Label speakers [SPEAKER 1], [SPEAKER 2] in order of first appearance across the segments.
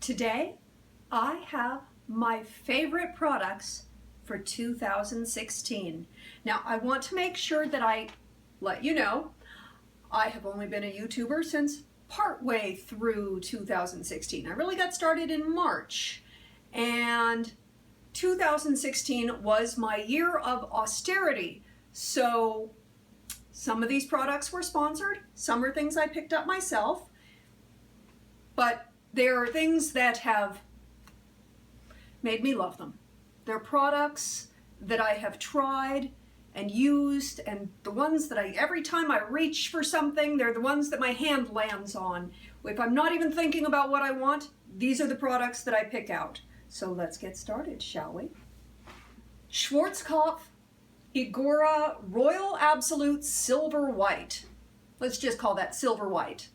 [SPEAKER 1] Today, I have my favorite products for 2016. Now, I want to make sure that I let you know I have only been a YouTuber since partway through 2016. I really got started in March, and 2016 was my year of austerity. So some of these products were sponsored, some are things I picked up myself, but there are things that have made me love them. They're products that I have tried and used, and the ones that every time I reach for something, they're the ones that my hand lands on. If I'm not even thinking about what I want, these are the products that I pick out. So let's get started, shall we? Schwarzkopf Igora Royal Absolute Silver White. Let's just call that Silver White.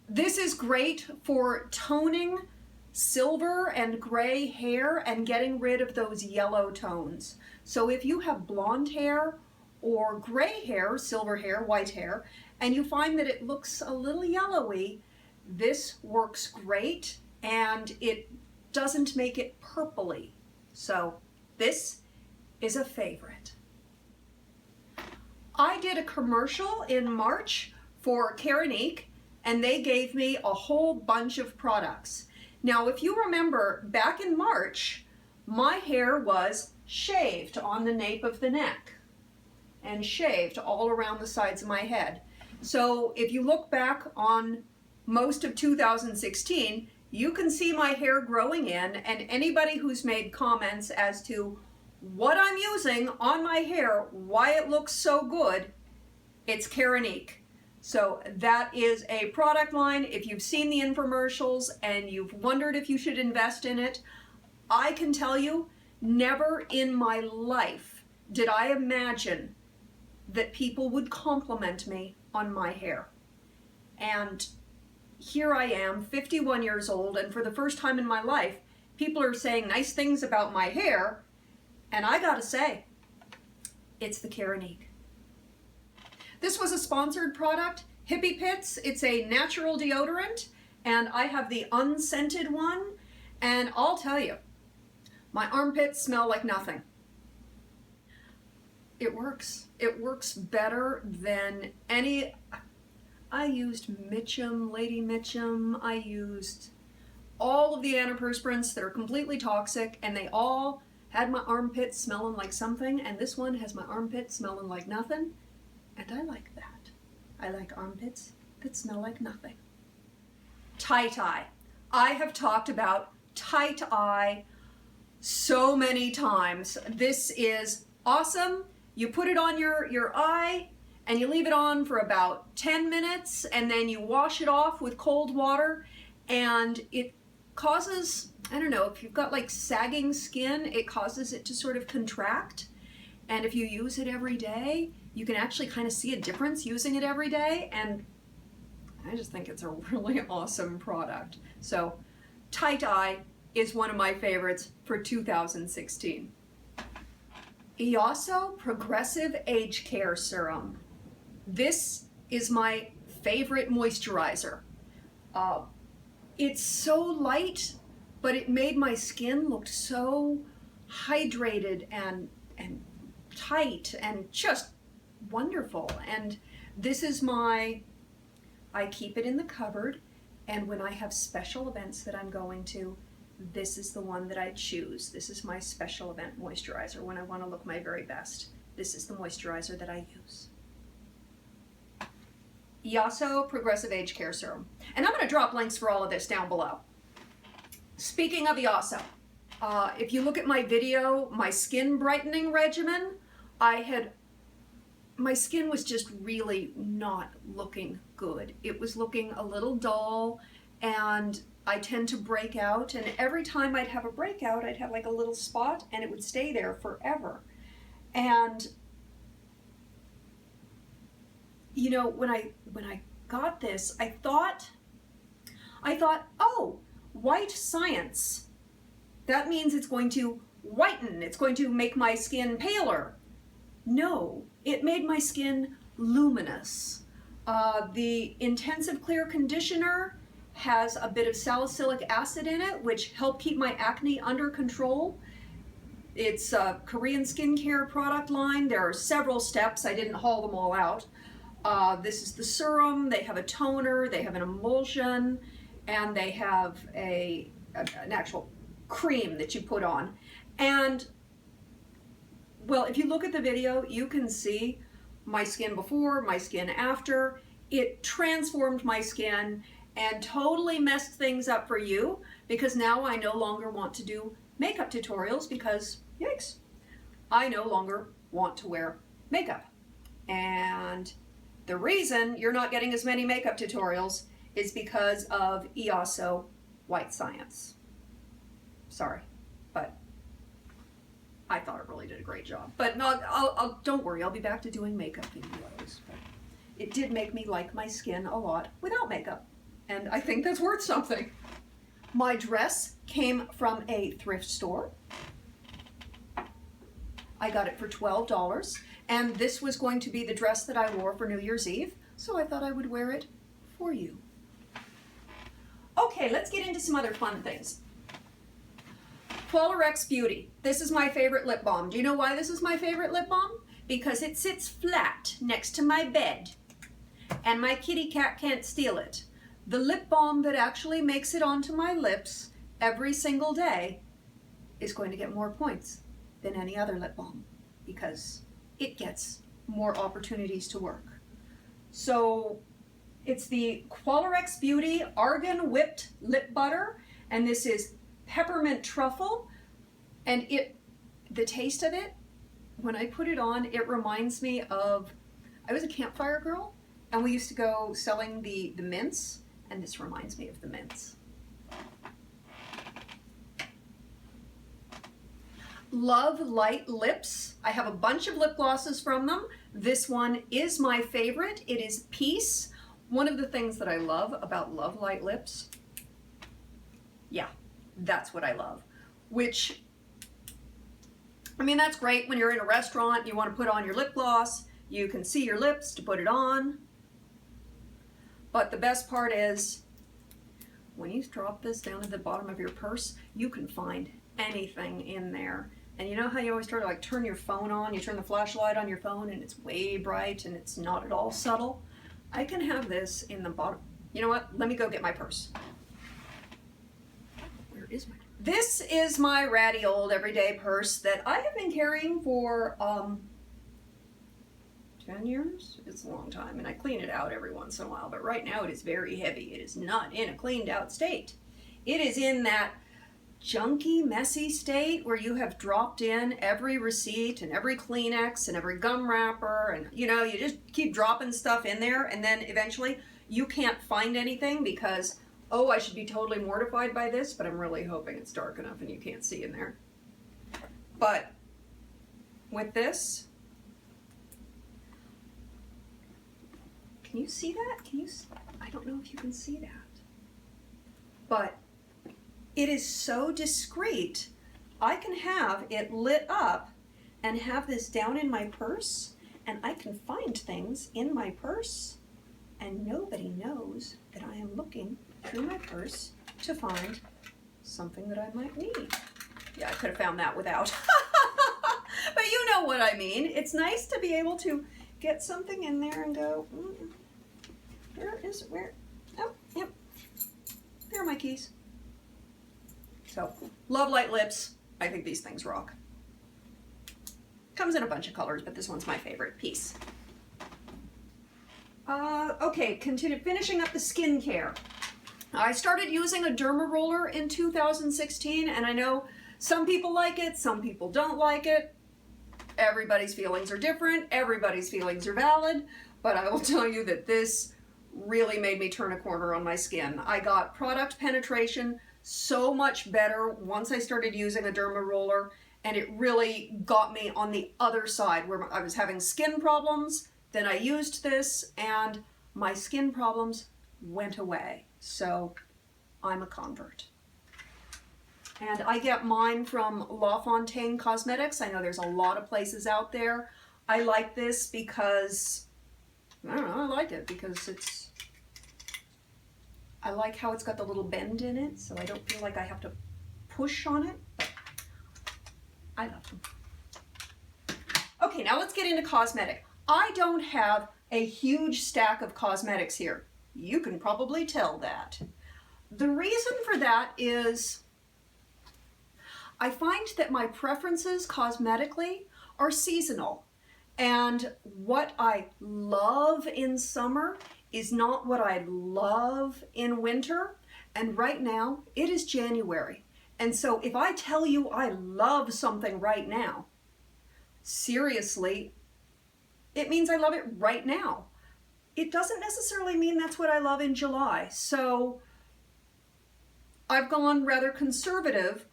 [SPEAKER 1] This is great for toning silver and gray hair and getting rid of those yellow tones. So if you have blonde hair or gray hair, silver hair, white hair, and you find that it looks a little yellowy, this works great and it doesn't make it purpley. So this is a favorite. I did a commercial in March for Keranique, and they gave me a whole bunch of products. Now, if you remember, back in March, my hair was shaved on the nape of the neck and shaved all around the sides of my head. So if you look back on most of 2016, you can see my hair growing in, and anybody who's made comments as to what I'm using on my hair, why it looks so good, it's Keranique. So that is a product line. If you've seen the infomercials and you've wondered if you should invest in it, I can tell you, never in my life did I imagine that people would compliment me on my hair. And here I am, 51 years old, and for the first time in my life, people are saying nice things about my hair, and I gotta say, it's the Keranique. This was a sponsored product, Hippie Pits. It's a natural deodorant, and I have the unscented one, and I'll tell you, my armpits smell like nothing. It works. It works better than any. I used Mitchum, Lady Mitchum. I used all of the antiperspirants that are completely toxic, and they all had my armpits smelling like something, and this one has my armpits smelling like nothing. And I like that. I like armpits that smell like nothing. Tight eye. I have talked about tight eye so many times. This is awesome. You put it on your eye and you leave it on for about 10 minutes and then you wash it off with cold water, and it causes, I don't know, if you've got like sagging skin, it causes it to sort of contract. And if you use it every day, you can actually kind of see a difference using it every day, and I just think it's a really awesome product. So Tight Eye is one of my favorites for 2016. Iaso Progressive Age Care Serum. This is my favorite moisturizer. It's so light, but it made my skin look so hydrated and tight and just wonderful. And this is I keep it in the cupboard, and when I have special events that I'm going to, this is the one that I choose. This is my special event moisturizer when I want to look my very best. This is the moisturizer that I use. Iaso Progressive Age Care Serum. And I'm going to drop links for all of this down below. Speaking of Iaso, if you look at my video, my skin brightening regimen, my skin was just really not looking good. It was looking a little dull, and I tend to break out, and every time I'd have a breakout, I'd have like a little spot, and it would stay there forever. And you know, when I got this, I thought, oh, white science. That means it's going to whiten, it's going to make my skin paler. No, it made my skin luminous. The intensive clear conditioner has a bit of salicylic acid in it, which helped keep my acne under control. It's a Korean skincare product line. There are several steps. I didn't haul them all out. This is the serum. They have a toner, they have an emulsion, and they have an actual cream that you put on. And well, if you look at the video, you can see my skin before, my skin after. It transformed my skin and totally messed things up for you, because now I no longer want to do makeup tutorials because, yikes, I no longer want to wear makeup. And the reason you're not getting as many makeup tutorials is because of Iaso White Science. Sorry, but I thought it really did a great job. But no, don't worry, I'll be back to doing makeup videos. But it did make me like my skin a lot without makeup, and I think that's worth something. My dress came from a thrift store. I got it for $12, and this was going to be the dress that I wore for New Year's Eve, so I thought I would wear it for you. Okay, let's get into some other fun things. X Beauty. This is my favorite lip balm. Do you know why this is my favorite lip balm? Because it sits flat next to my bed, and my kitty cat can't steal it. The lip balm that actually makes it onto my lips every single day is going to get more points than any other lip balm, because it gets more opportunities to work. So it's the X Beauty Argan Whipped Lip Butter, and this is peppermint truffle, and the taste of it, when I put it on, it reminds me of, I was a campfire girl, and we used to go selling the mints, and this reminds me of the mints. Love Light Lips. I have a bunch of lip glosses from them. This one is my favorite. It is Peace. One of the things that I love about Love Light Lips, yeah, that's what I love. Which, I mean, that's great when you're in a restaurant, you want to put on your lip gloss, you can see your lips to put it on. But the best part is, when you drop this down at the bottom of your purse, you can find anything in there. And you know how you always try to like turn your phone on, you turn the flashlight on your phone and it's way bright and it's not at all subtle? I can have this in the bottom. You know what? Let me go get my purse. Where is my purse? This is my ratty old everyday purse that I have been carrying for 10 years? It's a long time, and I clean it out every once in a while, but right now it is very heavy. It is not in a cleaned out state. It is in that junky, messy state where you have dropped in every receipt and every Kleenex and every gum wrapper, and you know, you just keep dropping stuff in there, and then eventually you can't find anything because, oh, I should be totally mortified by this, but I'm really hoping it's dark enough and you can't see in there. But with this, can you see that? I don't know if you can see that. But it is so discreet. I can have it lit up and have this down in my purse, and I can find things in my purse, and nobody knows that I am looking through my purse to find something that I might need. Yeah, I could have found that without. But you know what I mean. It's nice to be able to get something in there and go, oh, yep, there are my keys. So, Love Light Lips. I think these things rock. Comes in a bunch of colors, but this one's my favorite. Peace. Okay, finishing up the skincare. I started using a Dermaroller in 2016, and I know some people like it, some people don't like it. Everybody's feelings are different, everybody's feelings are valid, but I will tell you that this really made me turn a corner on my skin. I got product penetration so much better once I started using a Dermaroller, and it really got me on the other side where I was having skin problems. Then I used this and my skin problems went away. So I'm a convert. And I get mine from Fontaine Cosmetics. I know there's a lot of places out there. I like this because, I don't know, I like it because I like how it's got the little bend in it, so I don't feel like I have to push on it, but I love them. Okay, now let's get into cosmetic. I don't have a huge stack of cosmetics here. You can probably tell that. The reason for that is I find that my preferences cosmetically are seasonal, and what I love in summer is not what I love in winter, and right now it is January. And so if I tell you I love something right now, seriously, it means I love it right now. It doesn't necessarily mean that's what I love in July. So I've gone rather conservative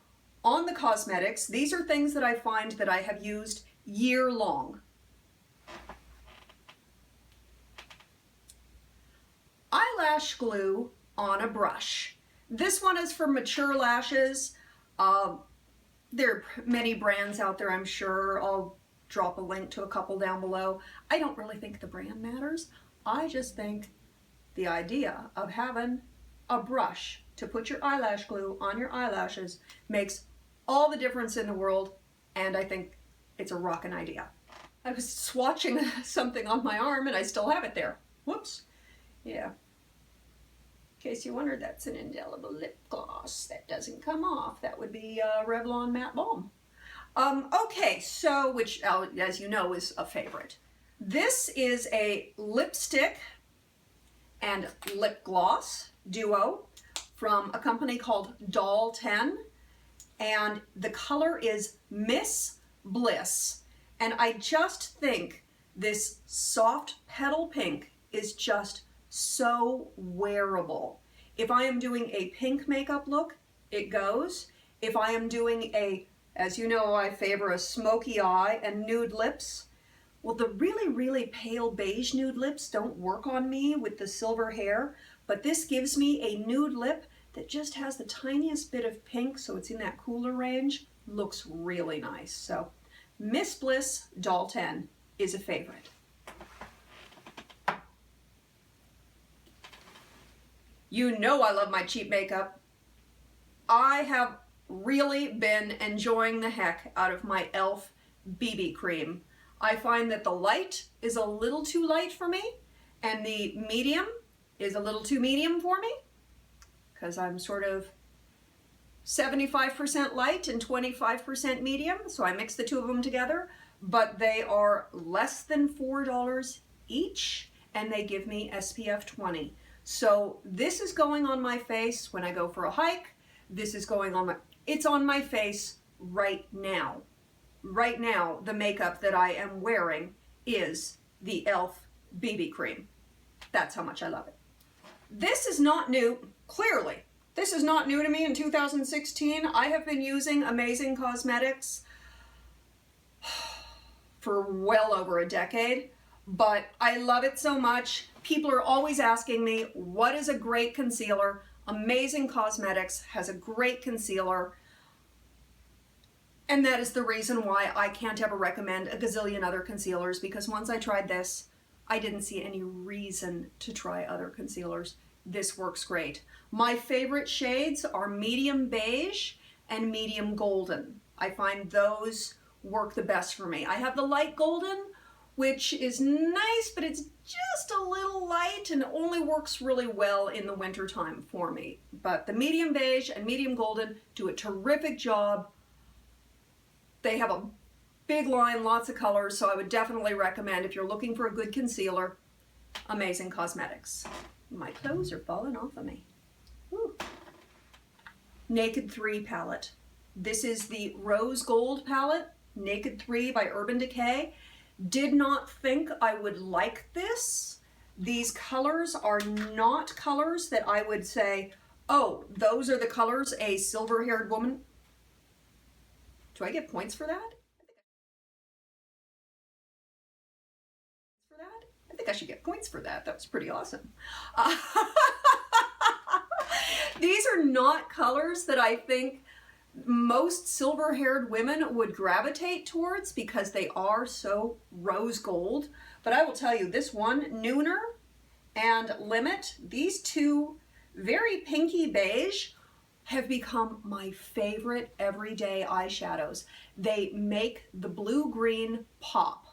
[SPEAKER 1] on the cosmetics. These are things that I find that I have used year long. Eyelash glue on a brush. This one is for mature lashes. There are many brands out there, I'm sure. I'll drop a link to a couple down below. I don't really think the brand matters. I just think the idea of having a brush to put your eyelash glue on your eyelashes makes all the difference in the world, and I think it's a rockin' idea. I was swatching something on my arm and I still have it there. Whoops. Yeah. In case you wondered, that's an indelible lip gloss that doesn't come off. That would be Revlon Matte Balm. Okay, so, which, as you know, is a favorite. This is a lipstick and lip gloss duo from a company called Doll 10, and the color is Miss Bliss. And I just think this soft petal pink is just so wearable. If I am doing a pink makeup look, it goes. If I am doing a, as you know, I favor a smoky eye and nude lips. Well, the really, really pale beige nude lips don't work on me with the silver hair, but this gives me a nude lip that just has the tiniest bit of pink, so it's in that cooler range. Looks really nice. So Miss Bliss Doll 10 is a favorite. You know I love my cheap makeup. I have really been enjoying the heck out of my e.l.f. BB cream. I find that the light is a little too light for me, and the medium is a little too medium for me, because I'm sort of 75% light and 25% medium, so I mix the two of them together, but they are less than $4 each, and they give me SPF 20. So this is going on my face when I go for a hike. This is going on it's on my face right now. Right now, the makeup that I am wearing is the e.l.f. BB cream. That's how much I love it. This is not new, clearly. This is not new to me in 2016. I have been using Amazing Cosmetics for well over a decade, but I love it so much. People are always asking me, what is a great concealer? Amazing Cosmetics has a great concealer, and that is the reason why I can't ever recommend a gazillion other concealers, because once I tried this, I didn't see any reason to try other concealers. This works great. My favorite shades are medium beige and medium golden. I find those work the best for me. I have the light golden, which is nice, but it's just a little light and only works really well in the winter time for me. But the medium beige and medium golden do a terrific job. They have a big line, lots of colors, so I would definitely recommend, if you're looking for a good concealer, Amazing Cosmetics. My clothes are falling off of me. Woo. Naked 3 palette. This is the Rose Gold palette, Naked 3 by Urban Decay. Did not think I would like this. These colors are not colors that I would say, oh, those are the colors a silver-haired woman. Do I get points for that? I think I should get points for that. That was pretty awesome. These are not colors that I think most silver-haired women would gravitate towards because they are so rose gold. But I will tell you, this one, Nooner and Limit, these two very pinky beige have become my favorite everyday eyeshadows. They make the blue-green pop.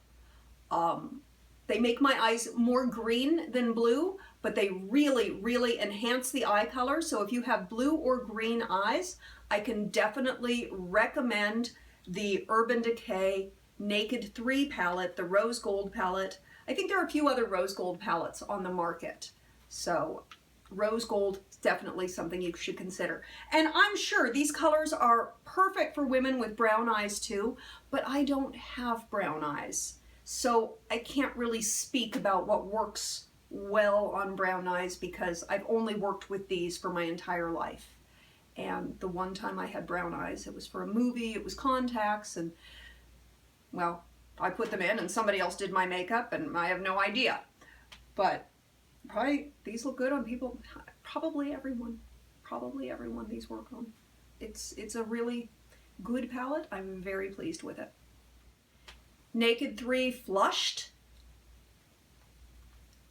[SPEAKER 1] They make my eyes more green than blue, but they really, really enhance the eye color. So if you have blue or green eyes, I can definitely recommend the Urban Decay Naked 3 palette, the Rose Gold palette. I think there are a few other Rose Gold palettes on the market. So Rose Gold is definitely something you should consider. And I'm sure these colors are perfect for women with brown eyes too, but I don't have brown eyes. So I can't really speak about what works well on brown eyes because I've only worked with these for my entire life. And the one time I had brown eyes, it was for a movie, it was contacts, and well, I put them in and somebody else did my makeup and I have no idea. But probably these look good on people, probably everyone these work on. It's a really good palette. I'm very pleased with it. Naked 3 Flushed.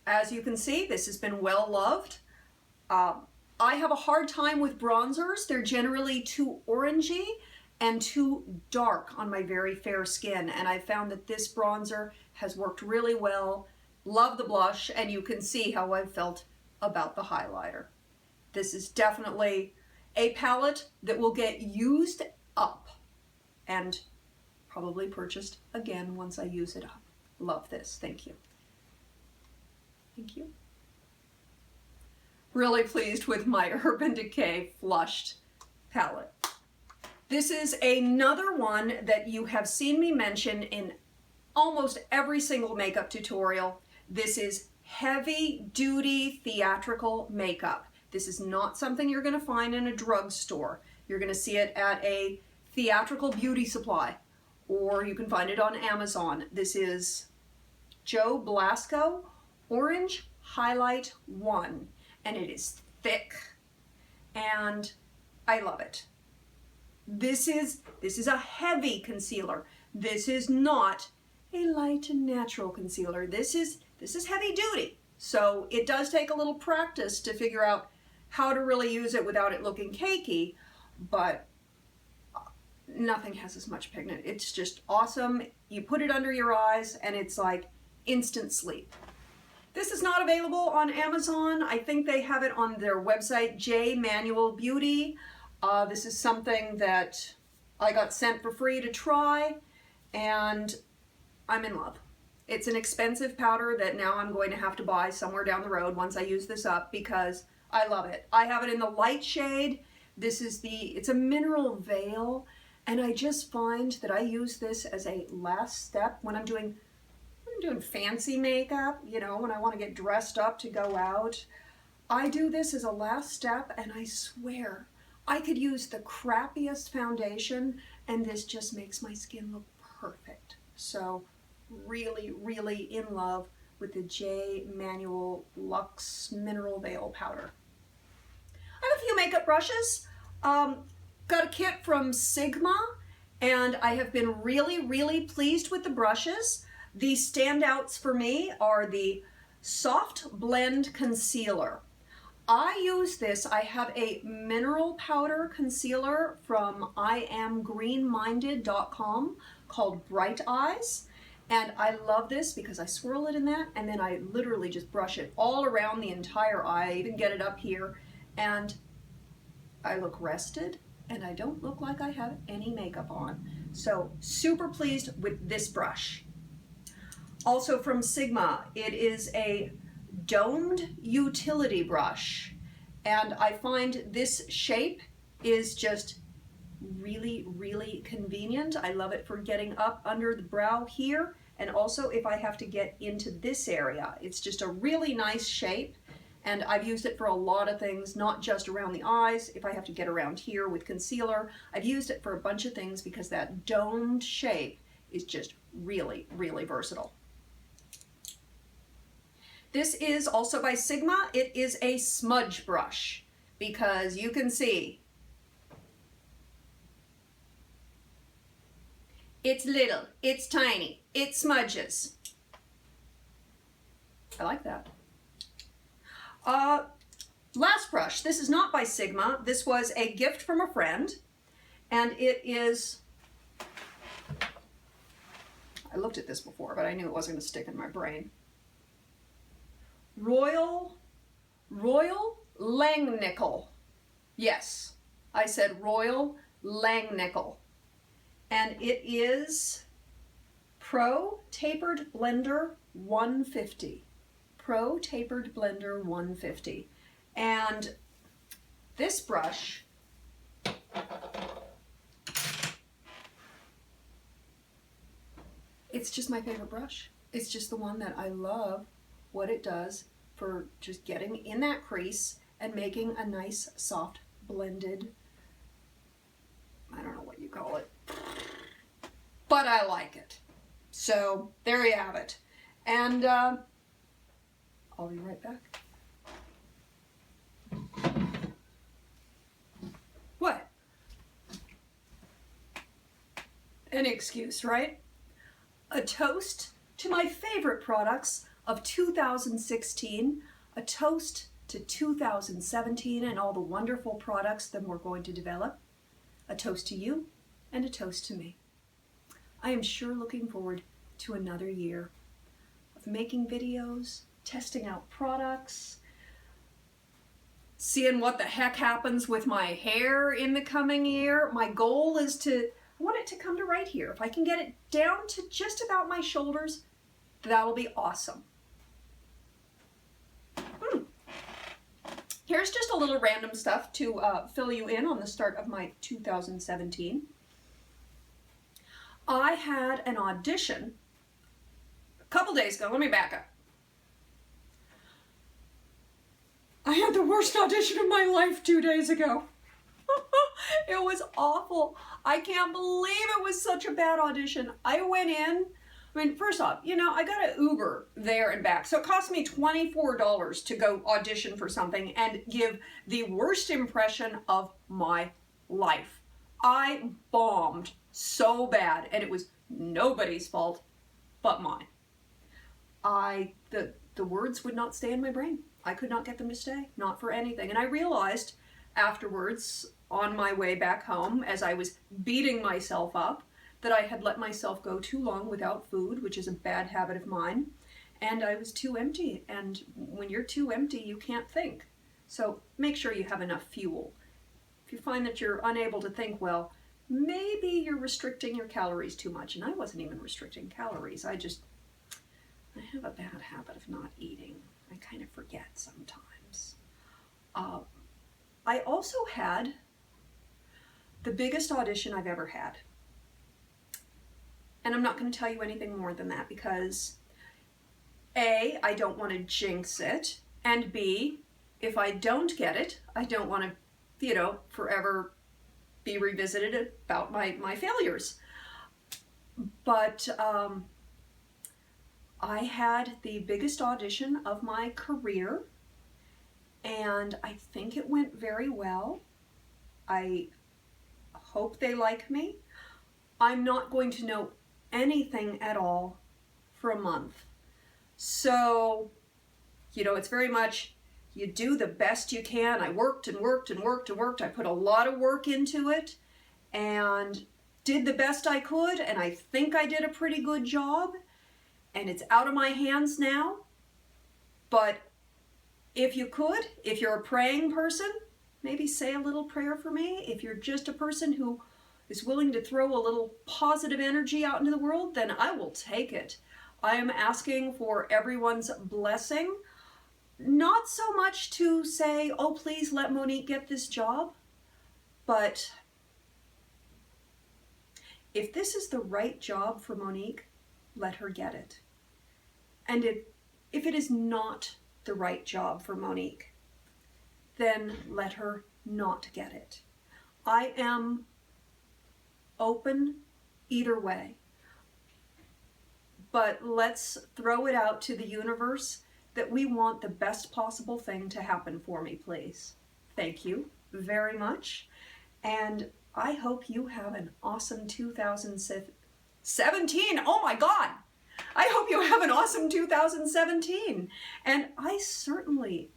[SPEAKER 1] As you can see, this has been well loved. I have a hard time with bronzers. They're generally too orangey and too dark on my very fair skin. And I found that this bronzer has worked really well. Love the blush, and you can see how I've felt about the highlighter. This is definitely a palette that will get used up and probably purchased again once I use it up. Love this. Thank you. Thank you. Really pleased with my Urban Decay Flushed palette. This is another one that you have seen me mention in almost every single makeup tutorial. This is heavy duty theatrical makeup. This is not something you're going to find in a drugstore. You're going to see it at a theatrical beauty supply, or you can find it on Amazon. This is Joe Blasco Orange Highlight 1, and it is thick, and I love it. This is a heavy concealer. This is not a light and natural concealer. This is heavy duty. So it does take a little practice to figure out how to really use it without it looking cakey, but nothing has as much pigment. It's just awesome. You put it under your eyes and it's like instant sleep. This is not available on Amazon. I think they have it on their website, J Manual Beauty. This is something that I got sent for free to try, and I'm in love. It's an expensive powder that now I'm going to have to buy somewhere down the road once I use this up because I love it. I have it in the light shade. It's a mineral veil, and I just find that I use this as a last step when I'm doing fancy makeup, you know, when I want to get dressed up to go out. I do this as a last step, and I swear I could use the crappiest foundation and this just makes my skin look perfect. So really, really in love with the J Manual Luxe Mineral Veil Powder. I have a few makeup brushes. Got a kit from Sigma, and I have been really, really pleased with the brushes. The standouts for me are the Soft Blend Concealer. I use this. I have a mineral powder concealer from IamGreenMinded.com called Bright Eyes. And I love this because I swirl it in that and then I literally just brush it all around the entire eye. I even get it up here and I look rested and I don't look like I have any makeup on. So super pleased with this brush. Also from Sigma, it is a domed utility brush, and I find this shape is just really, really convenient. I love it for getting up under the brow here, and also if I have to get into this area. It's just a really nice shape, and I've used it for a lot of things, not just around the eyes. If I have to get around here with concealer, I've used it for a bunch of things because that domed shape is just really, really versatile. This is also by Sigma. It is a smudge brush because you can see it's little, it's tiny, it smudges. I like that. Last brush. This is not by Sigma. This was a gift from a friend, and it is, I looked at this before, but I knew it wasn't going to stick in my brain. Royal Langnickel. Yes, I said Royal Langnickel. And it is Pro Tapered Blender 150. Pro Tapered Blender 150. And this brush it's just my favorite brush. It's just the one that I love what it does for just getting in that crease and making a nice soft blended, I don't know what you call it, but I like it. So there you have it. And I'll be right back. What? Any excuse, right? A toast to my favorite products of 2016, a toast to 2017 and all the wonderful products that we're going to develop, a toast to you and a toast to me. I am sure looking forward to another year of making videos, testing out products, seeing what the heck happens with my hair in the coming year. My goal is I want it to come to right here. If I can get it down to just about my shoulders, that'll be awesome. Here's just a little random stuff to fill you in on the start of my 2017. I had an audition a couple days ago. Let me back up. I had the worst audition of my life 2 days ago. It was awful. I can't believe it was such a bad audition. I went in, I mean, first off, you know, I got an Uber there and back. So it cost me $24 to go audition for something and give the worst impression of my life. I bombed so bad, and it was nobody's fault but mine. The words would not stay in my brain. I could not get them to stay, not for anything. And I realized afterwards, on my way back home, as I was beating myself up, that I had let myself go too long without food, which is a bad habit of mine, and I was too empty. And when you're too empty, you can't think. So make sure you have enough fuel. If you find that you're unable to think well, maybe you're restricting your calories too much. And I wasn't even restricting calories. I have a bad habit of not eating. I kind of forget sometimes. I also had the biggest audition I've ever had. And I'm not going to tell you anything more than that because A, I don't want to jinx it, and B, if I don't get it, I don't want to, forever be revisited about my failures. But I had the biggest audition of my career, and I think it went very well. I hope they like me. I'm not going to know anything at all for a month. So, it's very much, you do the best you can. I worked and worked and worked and worked. I put a lot of work into it and did the best I could, and I think I did a pretty good job, and it's out of my hands now. But if you're a praying person, maybe say a little prayer for me. If you're just a person who is willing to throw a little positive energy out into the world, then I will take it. I am asking for everyone's blessing, not so much to say, oh, please let Monique get this job, but if this is the right job for Monique, let her get it. And if it is not the right job for Monique, then let her not get it. I am open either way. But let's throw it out to the universe that we want the best possible thing to happen for me, please. Thank you very much. And I hope you have an awesome 2017. Oh my God! I hope you have an awesome 2017. And I certainly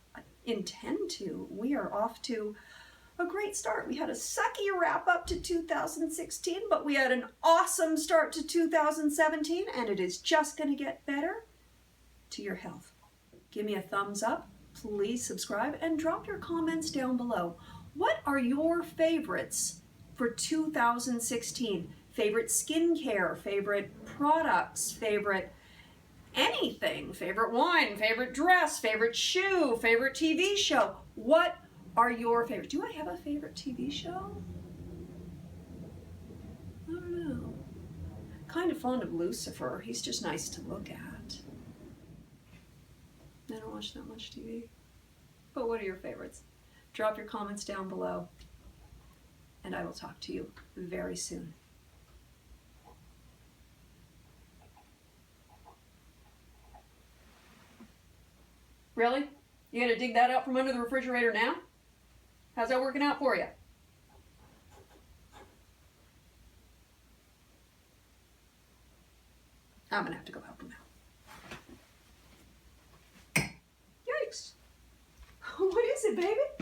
[SPEAKER 1] intend to. We are off to a great start. We had a sucky wrap up to 2016, but we had an awesome start to 2017, and it is just going to get better to your health. Give me a thumbs up, please subscribe, and drop your comments down below. What are your favorites for 2016? Favorite skincare, favorite products, favorite anything, favorite wine, favorite dress, favorite shoe, favorite TV show. What are your favorites? Do I have a favorite TV show? I don't know. Kind of fond of Lucifer. He's just nice to look at. I don't watch that much TV. But what are your favorites? Drop your comments down below, and I will talk to you very soon. Really? You gonna dig that out from under the refrigerator now? How's that working out for you? I'm gonna have to go help him out. Yikes! What is it, baby?